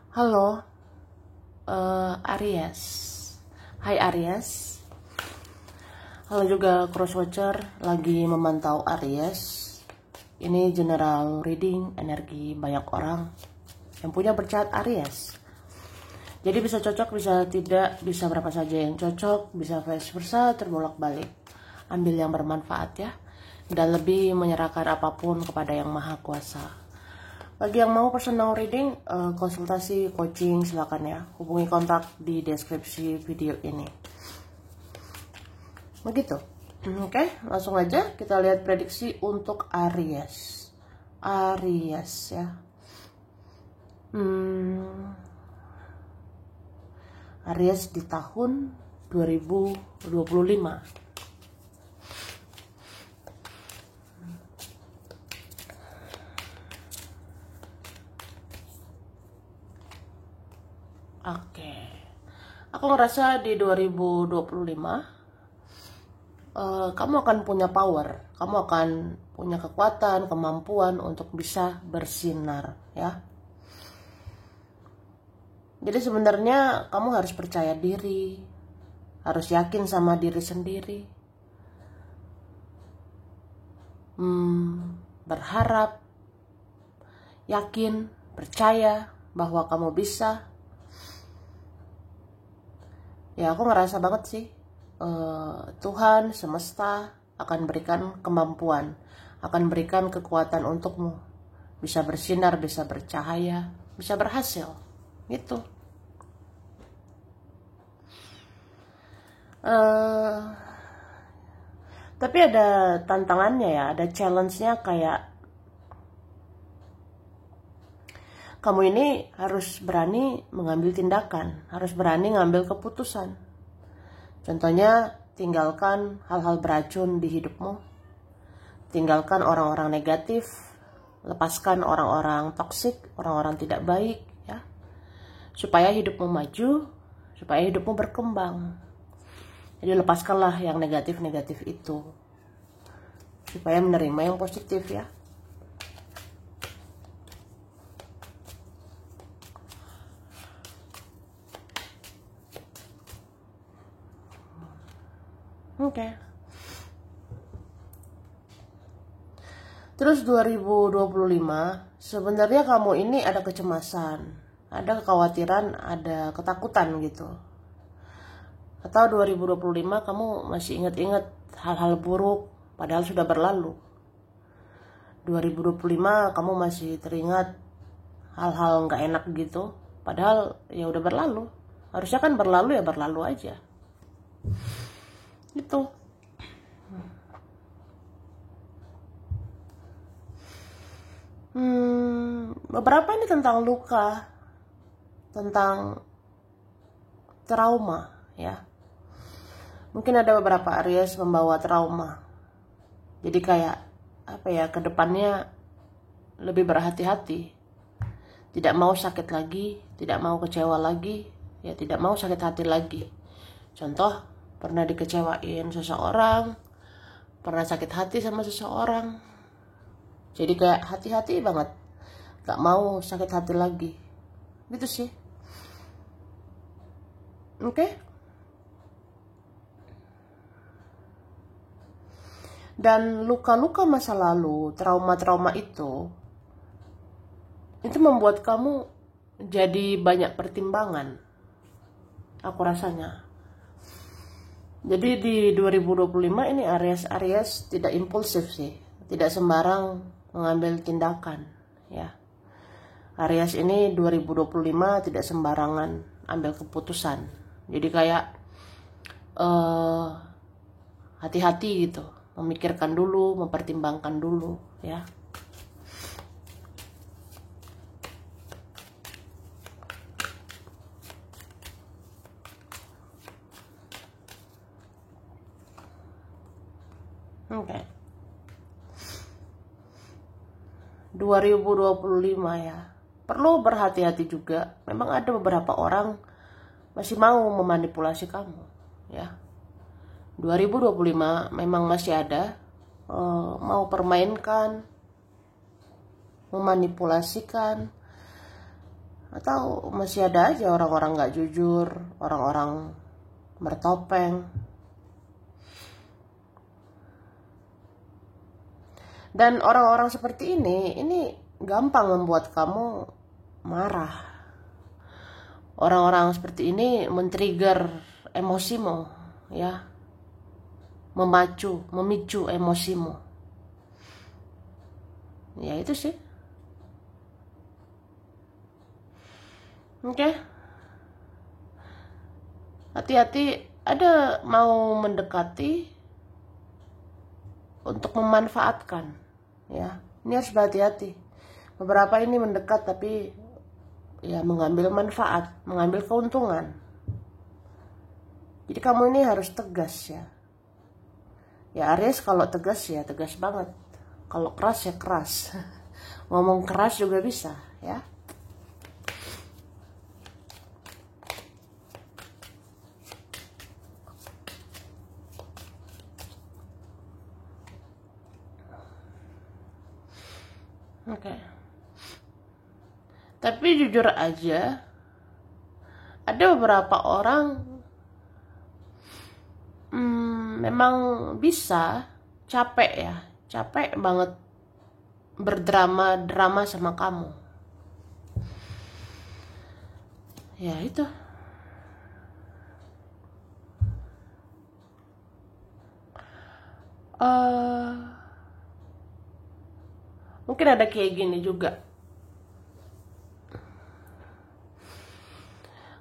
Halo, Aries. Hai Aries. Halo juga crosswatcher lagi memantau Aries. Ini general reading energi banyak orang yang punya bercat Aries. Jadi bisa cocok, bisa tidak, bisa berapa saja yang cocok, bisa vice versa, terbolak-balik. Ambil yang bermanfaat ya. Dan lebih menyerahkan apapun kepada Yang Maha Kuasa. Bagi yang mau personal reading, konsultasi, coaching, silakan ya. Hubungi kontak di deskripsi video ini. Begitu. Oke, langsung aja kita lihat prediksi untuk Aries. Aries ya. Aries di tahun 2025. Oke. Aku ngerasa di 2025 kamu akan punya power, kamu akan punya kekuatan, kemampuan untuk bisa bersinar ya. Jadi sebenarnya kamu harus percaya diri, harus yakin sama diri sendiri, berharap, yakin, percaya bahwa kamu bisa. Ya aku ngerasa banget sih Tuhan semesta akan berikan kemampuan, akan berikan kekuatan untukmu bisa bersinar, bisa bercahaya, bisa berhasil gitu. Tapi ada tantangannya ya, ada challenge-nya, kayak kamu ini harus berani mengambil tindakan, harus berani ngambil keputusan. Contohnya, tinggalkan hal-hal beracun di hidupmu, tinggalkan orang-orang negatif, lepaskan orang-orang toksik, orang-orang tidak baik ya, supaya hidupmu maju, supaya hidupmu berkembang. Jadi lepaskanlah yang negatif-negatif itu, supaya menerima yang positif ya. Oke. Terus 2025 sebenarnya kamu ini ada kecemasan, ada kekhawatiran, ada ketakutan gitu. Atau 2025 kamu masih ingat-ingat hal-hal buruk padahal sudah berlalu. 2025 kamu masih teringat hal-hal nggak enak gitu padahal ya udah berlalu. Harusnya kan berlalu ya berlalu aja. Gitu. Beberapa ini tentang luka, tentang trauma ya. Mungkin ada beberapa Aries membawa trauma. Jadi kayak apa ya, kedepannya lebih berhati-hati. Tidak mau sakit lagi, tidak mau kecewa lagi, ya tidak mau sakit hati lagi. Contoh, pernah dikecewain seseorang, pernah sakit hati sama seseorang. Jadi kayak hati-hati banget, gak mau sakit hati lagi. Gitu sih. Oke? Dan luka-luka masa lalu, trauma-trauma itu membuat kamu jadi banyak pertimbangan. Aku rasanya. Jadi di 2025 ini Aries tidak impulsif sih, tidak sembarang mengambil tindakan ya. Aries ini 2025 tidak sembarangan ambil keputusan. Jadi kayak hati-hati gitu, memikirkan dulu, mempertimbangkan dulu ya. Oke. 2025 ya. Perlu berhati-hati juga. Memang ada beberapa orang masih mau memanipulasi kamu ya. 2025 memang masih ada mau permainkan, memanipulasikan, Atau masih ada aja orang-orang gak jujur, orang-orang bertopeng. Dan orang-orang seperti ini gampang membuat kamu marah. Orang-orang seperti ini men-trigger emosimu, ya. Memicu emosimu. Ya itu sih. Oke. Hati-hati, ada mau mendekati untuk memanfaatkan, ya. Ini harus berhati-hati. Beberapa ini mendekat tapi ya mengambil manfaat, mengambil keuntungan. Jadi kamu ini harus tegas, ya. Ya Aries kalau tegas ya tegas banget. Kalau keras ya keras. Ngomong keras juga bisa, ya. Oke. Tapi jujur aja, ada beberapa orang memang bisa capek, ya. Capek banget berdrama-drama sama kamu. Ya itu. Mungkin ada kayak gini juga.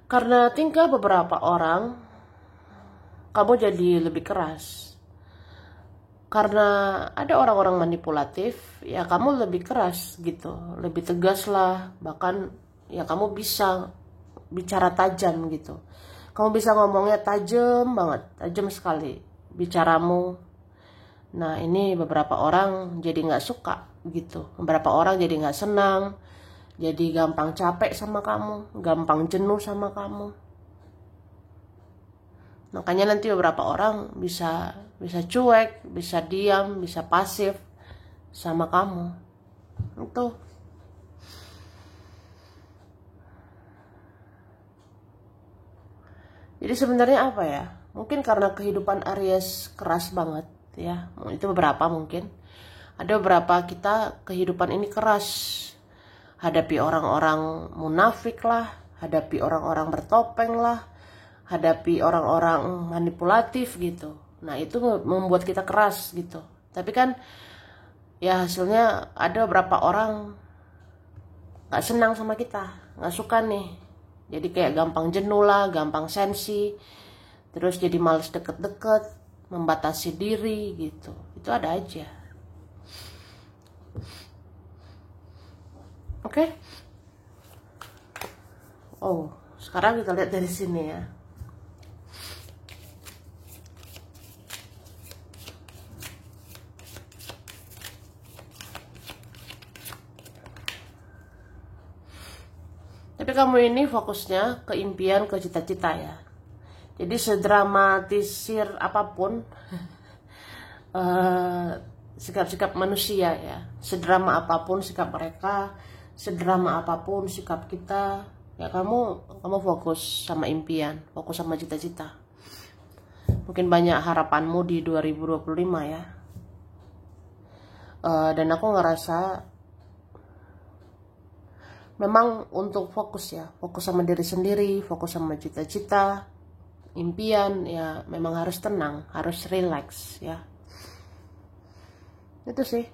Karena tingkah beberapa orang, kamu jadi lebih keras. Karena ada orang-orang manipulatif, ya kamu lebih keras gitu, lebih tegas lah. Bahkan ya kamu bisa bicara tajam gitu. Kamu bisa ngomongnya tajam banget, tajam sekali bicaramu. Nah ini beberapa orang jadi nggak suka gitu. Beberapa orang jadi nggak senang, jadi gampang capek sama kamu, gampang jenuh sama kamu. Makanya nanti beberapa orang bisa cuek, bisa diam, bisa pasif sama kamu. Itu. Jadi sebenarnya apa ya? Mungkin karena kehidupan Aries keras banget, ya. Itu beberapa mungkin. Ada beberapa kita kehidupan ini keras. Hadapi orang-orang munafik lah, hadapi orang-orang bertopeng lah, hadapi orang-orang manipulatif gitu. Nah itu membuat kita keras gitu. Tapi kan ya hasilnya ada beberapa orang gak senang sama kita, gak suka nih. Jadi kayak gampang jenuh lah, gampang sensi, terus jadi males deket-deket, membatasi diri gitu. Itu ada aja. Oke. Oh, sekarang kita lihat dari sini ya. Tapi kamu ini fokusnya ke impian, ke cita-cita ya. Jadi sedramatisir apapun sikap-sikap manusia ya, sedrama apapun sikap mereka, sedrama apapun sikap kita, ya kamu fokus sama impian, fokus sama cita-cita. Mungkin banyak harapanmu di 2025 ya. Dan aku ngerasa memang untuk fokus ya, fokus sama diri sendiri, fokus sama cita-cita, impian, ya memang harus tenang, harus relax ya. Itu sih.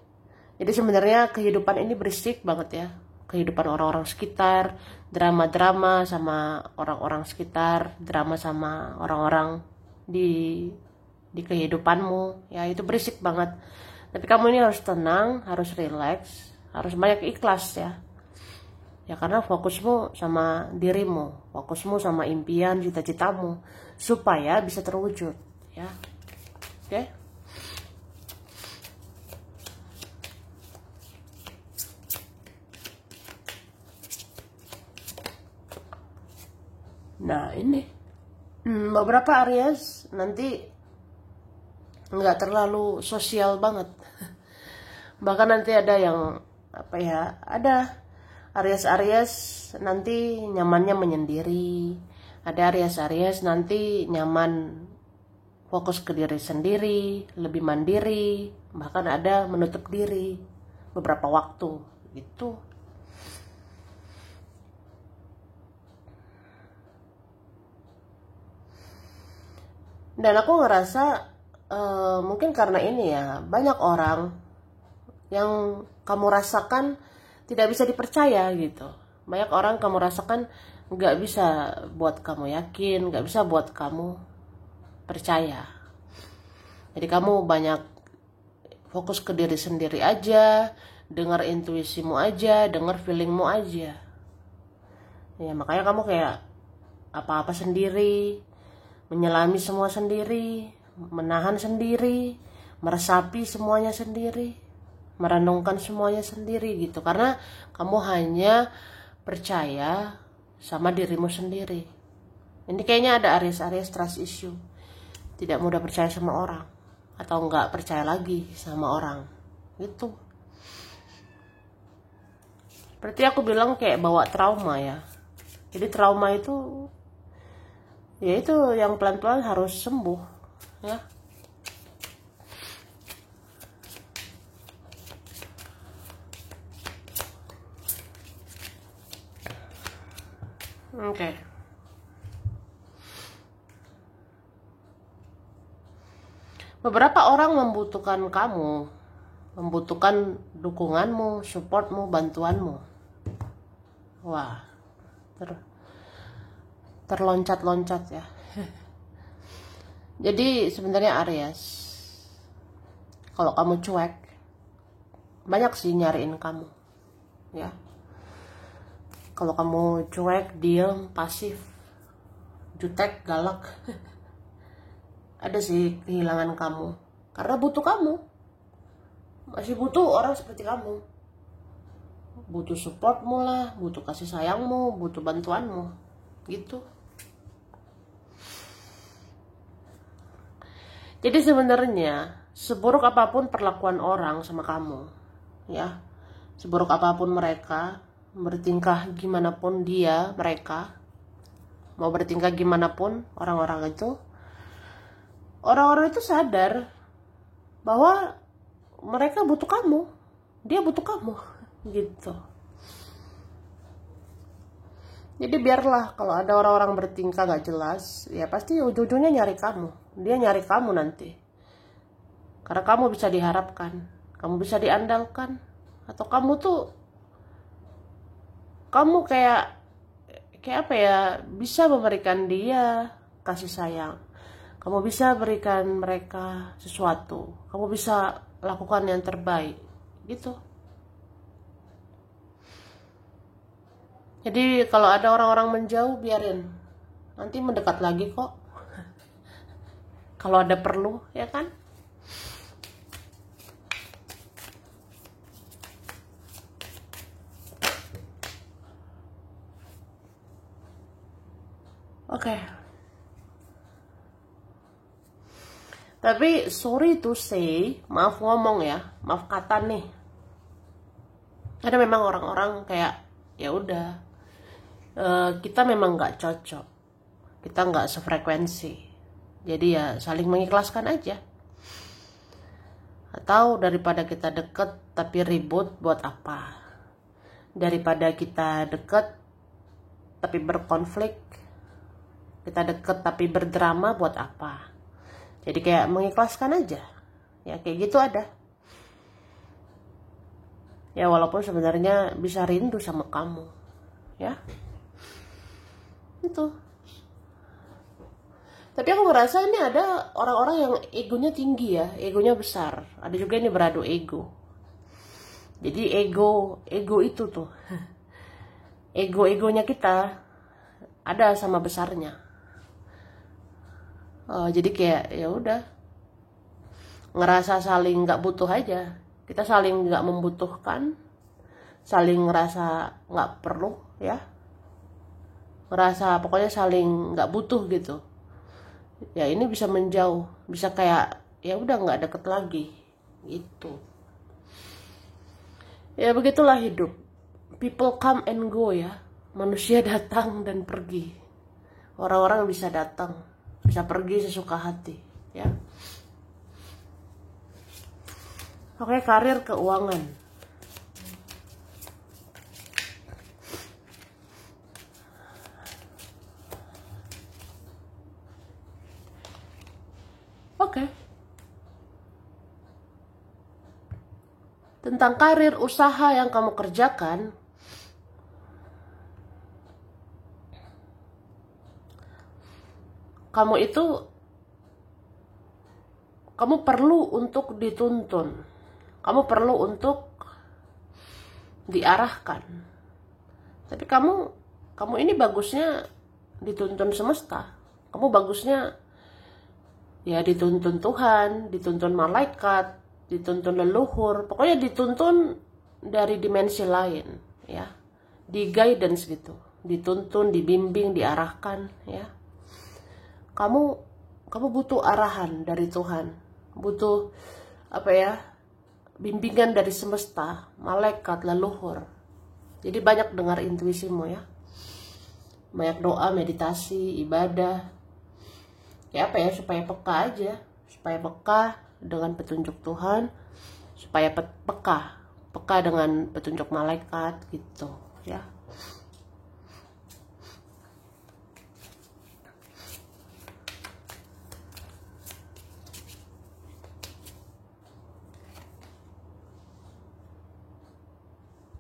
Jadi sebenarnya kehidupan ini berisik banget ya. Kehidupan orang-orang sekitar, drama-drama sama orang-orang sekitar, drama sama orang-orang di kehidupanmu, ya itu berisik banget. Tapi kamu ini harus tenang, harus relax, harus banyak ikhlas ya. Ya karena fokusmu sama dirimu, fokusmu sama impian, cita-citamu, supaya bisa terwujud ya. Oke? Nah ini beberapa Aries nanti nggak terlalu sosial banget. Bahkan nanti ada yang apa ya, ada Aries-Aries nanti nyamannya menyendiri. Ada Aries-Aries nanti nyaman fokus ke diri sendiri, lebih mandiri, bahkan ada menutup diri beberapa waktu gitu. Dan aku ngerasa mungkin karena ini ya, banyak orang yang kamu rasakan tidak bisa dipercaya gitu. Banyak orang kamu rasakan nggak bisa buat kamu yakin, nggak bisa buat kamu percaya. Jadi kamu banyak fokus ke diri sendiri aja, dengar intuisimu aja, dengar feelingmu aja. Ya makanya kamu kayak apa-apa sendiri, menyelami semua sendiri, menahan sendiri, meresapi semuanya sendiri, merenungkan semuanya sendiri gitu. Karena kamu hanya percaya sama dirimu sendiri. Ini kayaknya ada Aries-Aries trust issue. Tidak mudah percaya sama orang, atau nggak percaya lagi sama orang gitu. Berarti aku bilang kayak bawa trauma ya. Jadi trauma itu ya itu yang pelan-pelan harus sembuh ya. Oke. Beberapa orang membutuhkan kamu, membutuhkan dukunganmu, supportmu, bantuanmu. Wah, terloncat-loncat ya. Jadi sebenarnya Aries, kalau kamu cuek, banyak sih nyariin kamu ya. Kalau kamu cuek, diem, pasif, jutek, galak, ada sih kehilangan kamu. Karena butuh kamu, masih butuh orang seperti kamu. Butuh supportmu lah, butuh kasih sayangmu, butuh bantuanmu gitu. Jadi sebenarnya seburuk apapun perlakuan orang sama kamu ya, seburuk apapun mereka bertingkah gimana pun mereka mau bertingkah gimana pun, orang-orang itu sadar bahwa mereka butuh kamu, dia butuh kamu gitu. Jadi biarlah kalau ada orang-orang bertingkah gak jelas, ya pasti ujung-ujungnya nyari kamu. Dia nyari kamu nanti. Karena kamu bisa diharapkan, kamu bisa diandalkan, atau kamu kayak apa ya, bisa memberikan dia kasih sayang. Kamu bisa berikan mereka sesuatu. Kamu bisa lakukan yang terbaik gitu. Jadi kalau ada orang-orang menjauh, biarin. Nanti mendekat lagi kok. Kalau ada perlu, ya kan? Oke. Tapi sorry to say, maaf ngomong ya, maaf kata nih. Ada memang orang-orang kayak ya udah, kita memang nggak cocok, kita nggak sefrekuensi. Jadi ya saling mengikhlaskan aja. Atau daripada kita deket tapi ribut, buat apa? Daripada kita deket tapi berkonflik, kita deket tapi berdrama, buat apa? Jadi kayak mengikhlaskan aja. Ya kayak gitu ada. Ya walaupun sebenarnya bisa rindu sama kamu. Ya. Itu. Tapi aku ngerasa ini ada orang-orang yang egonya tinggi ya, egonya besar. Ada juga ini beradu ego. Jadi ego itu tuh. Ego-egonya kita ada sama besarnya. Jadi kayak ya udah, ngerasa saling nggak butuh aja. Kita saling nggak membutuhkan, saling ngerasa nggak perlu ya, ngerasa pokoknya saling nggak butuh gitu. Ya ini bisa menjauh, bisa kayak ya udah nggak deket lagi gitu. Ya begitulah hidup. people come and go ya. Manusia datang dan pergi. Orang-orang bisa datang, bisa pergi sesuka hati ya. Oke, karir keuangan. Oke. Tentang karir usaha yang kamu kerjakan, kamu perlu untuk dituntun. Kamu perlu untuk diarahkan. Tapi kamu ini bagusnya dituntun semesta. Kamu bagusnya ya dituntun Tuhan, dituntun malaikat, dituntun leluhur. Pokoknya dituntun dari dimensi lain ya. Di guidance gitu. Dituntun, dibimbing, diarahkan ya. Kamu butuh arahan dari Tuhan. Butuh bimbingan dari semesta, malaikat, leluhur. Jadi banyak dengar intuisimu ya. Banyak doa, meditasi, ibadah. Ya supaya peka aja. Supaya peka dengan petunjuk Tuhan. Supaya peka dengan petunjuk malaikat gitu ya.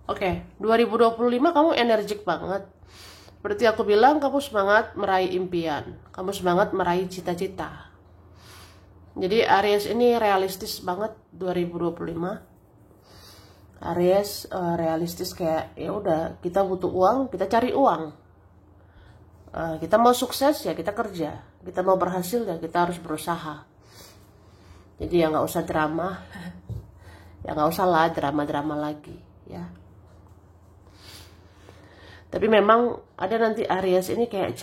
Oke, 2025 kamu energik banget. Seperti aku bilang, kamu semangat meraih impian. Kamu semangat meraih cita-cita. Jadi Aries ini realistis banget 2025. Aries realistis kayak ya udah, kita butuh uang, kita cari uang. Kita mau sukses ya kita kerja. Kita mau berhasil ya kita harus berusaha. Jadi ya nggak usah drama. Ya nggak usah lah drama-drama lagi ya. Tapi memang ada nanti Aries ini kayak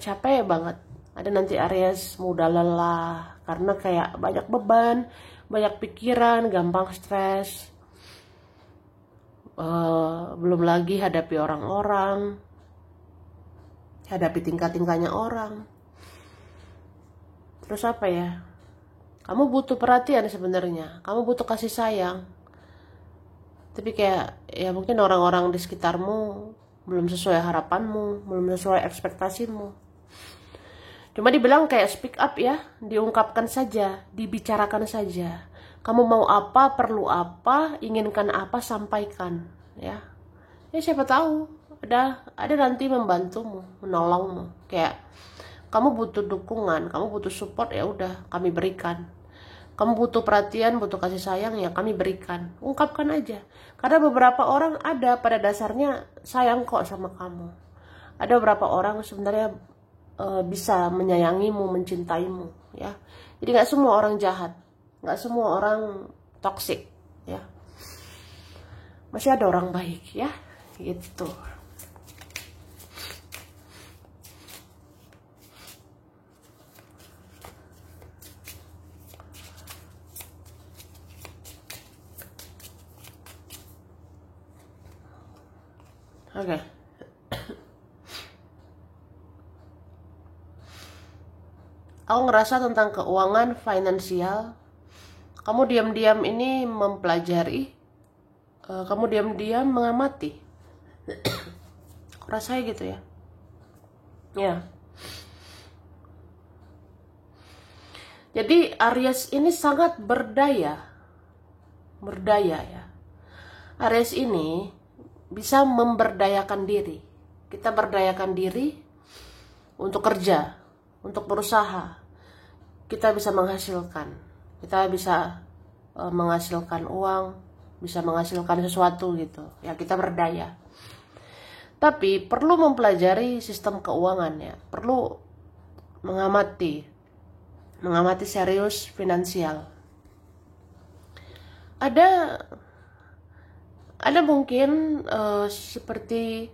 capek banget. Ada nanti Aries mudah lelah karena kayak banyak beban, banyak pikiran, gampang stres. Belum lagi hadapi orang-orang, hadapi tingkah-tingkahnya orang. Terus apa ya? Kamu butuh perhatian sebenarnya. Kamu butuh kasih sayang. Tapi kayak ya mungkin orang-orang di sekitarmu belum sesuai harapanmu, belum sesuai ekspektasimu. Cuma dibilang kayak speak up ya, diungkapkan saja, dibicarakan saja. Kamu mau apa, perlu apa, inginkan apa, sampaikan ya. Ya siapa tahu ada nanti membantumu, menolongmu. Kayak kamu butuh dukungan, kamu butuh support, ya udah kami berikan. Kamu butuh perhatian, butuh kasih sayang, ya kami berikan. Ungkapkan aja. Karena beberapa orang ada pada dasarnya sayang kok sama kamu. Ada beberapa orang sebenarnya bisa menyayangimu, mencintaimu, ya. Jadi nggak semua orang jahat, nggak semua orang toksik, ya. Masih ada orang baik, ya, gitu. Oke. Aku ngerasa tentang keuangan finansial, kamu diam-diam ini mempelajari, kamu diam-diam mengamati. Aku rasanya gitu ya. Ya. Jadi Aries ini sangat berdaya ya. Aries ini bisa memberdayakan diri. Kita berdayakan diri untuk kerja, untuk berusaha. Kita bisa menghasilkan. Kita bisa menghasilkan uang, bisa menghasilkan sesuatu gitu. Ya, kita berdaya. Tapi perlu mempelajari sistem keuangannya, perlu mengamati serius finansial. Ada mungkin seperti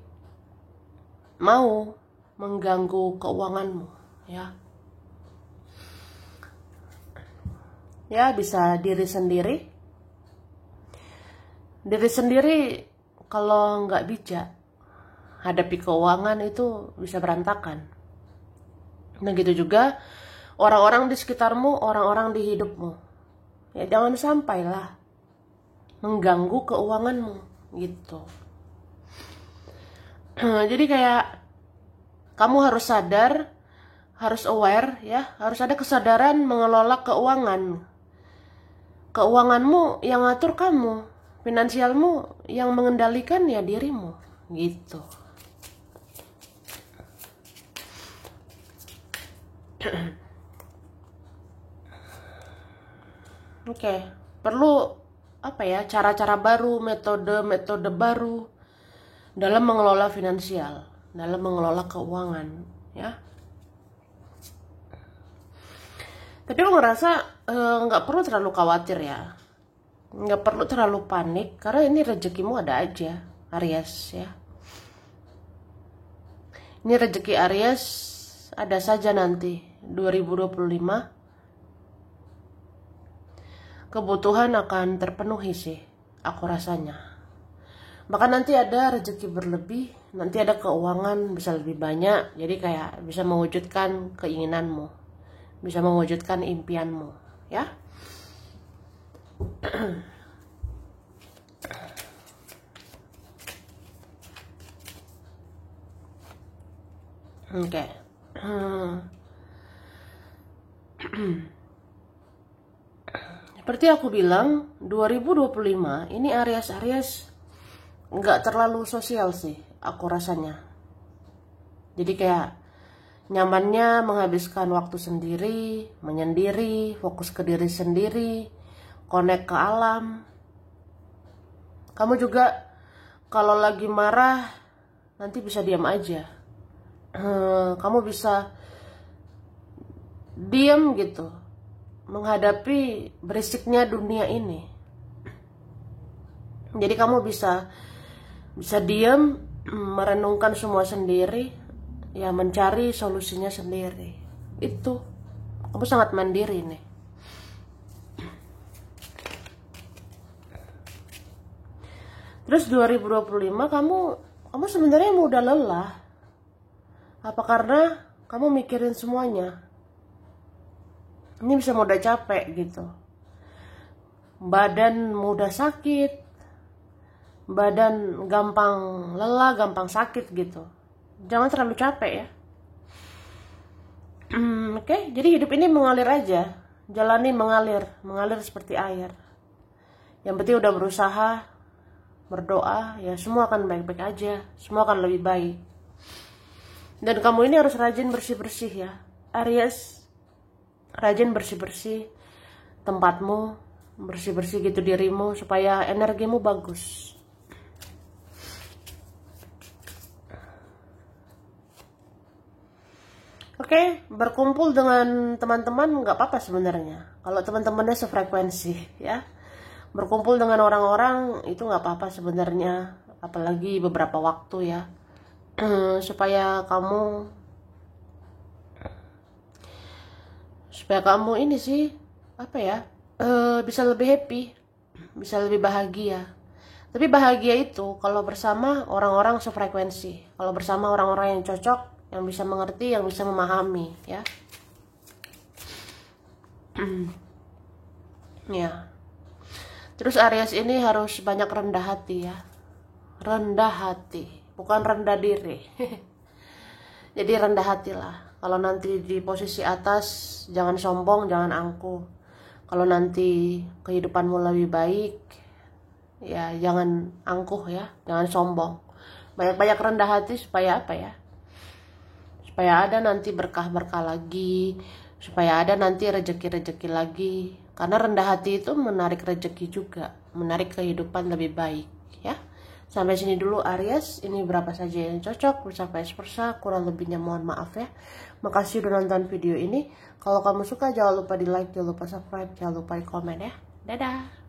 mau mengganggu keuanganmu, ya. Ya, bisa diri sendiri kalau nggak bijak, hadapi keuangan itu bisa berantakan. Nah gitu juga orang-orang di sekitarmu, orang-orang di hidupmu. Ya jangan sampailah mengganggu keuanganmu gitu. Jadi kayak kamu harus sadar, harus aware ya, harus ada kesadaran mengelola keuangan. Keuanganmu yang ngatur kamu, finansialmu yang mengendalikan ya dirimu gitu. Oke, perlu apa ya, cara-cara baru, metode baru dalam mengelola finansial, dalam mengelola keuangan ya. Tapi aku ngerasa nggak perlu terlalu khawatir ya, nggak perlu terlalu panik, karena ini rezekimu ada aja, Aries ya. Ini rezeki Aries ada saja nanti 2025. Kebutuhan akan terpenuhi sih, aku rasanya. Bahkan nanti ada rezeki berlebih, nanti ada keuangan bisa lebih banyak, jadi kayak bisa mewujudkan keinginanmu, bisa mewujudkan impianmu, ya. Oke. Seperti aku bilang, 2025 ini Aries nggak terlalu sosial sih, aku rasanya. Jadi kayak nyamannya menghabiskan waktu sendiri, menyendiri, fokus ke diri sendiri, connect ke alam. Kamu juga kalau lagi marah nanti bisa diam aja. Kamu bisa diam gitu menghadapi berisiknya dunia ini. Jadi kamu bisa diam, merenungkan semua sendiri, ya mencari solusinya sendiri. Itu kamu sangat mandiri nih. Terus 2025 kamu sebenarnya udah lelah. Apa karena kamu mikirin semuanya? Ini bisa mudah capek gitu. Badan mudah sakit, badan gampang lelah, gampang sakit gitu. Jangan terlalu capek ya. Oke, jadi hidup ini mengalir aja. Jalani mengalir seperti air. Yang penting udah berusaha, berdoa, ya semua akan baik-baik aja. Semua akan lebih baik. Dan kamu ini harus rajin bersih-bersih ya, Aries. Rajin bersih-bersih tempatmu, bersih-bersih gitu dirimu supaya energimu bagus. Oke, berkumpul dengan teman-teman nggak apa-apa sebenarnya. Kalau teman-temannya sefrekuensi ya. Berkumpul dengan orang-orang itu nggak apa-apa sebenarnya, apalagi beberapa waktu ya. supaya kamu ini sih apa ya, bisa lebih happy, bisa lebih bahagia. Tapi bahagia itu kalau bersama orang-orang sefrekuensi, kalau bersama orang-orang yang cocok, yang bisa mengerti, yang bisa memahami ya. Ya. Terus Aries ini harus banyak rendah hati ya, rendah hati, bukan rendah diri. Jadi rendah hatilah. Kalau nanti di posisi atas, jangan sombong, jangan angkuh. Kalau nanti kehidupanmu lebih baik, ya jangan angkuh ya, jangan sombong. Banyak-banyak rendah hati supaya apa ya? Supaya ada nanti berkah-berkah lagi, supaya ada nanti rezeki-rezeki lagi. Karena rendah hati itu menarik rezeki juga, menarik kehidupan lebih baik ya. Sampai sini dulu Aries, ini berapa saja yang cocok, bisa vice versa, kurang lebihnya mohon maaf ya. Makasih udah nonton video ini. Kalau kamu suka jangan lupa di like, jangan lupa subscribe, jangan lupa di komen ya. Dadah.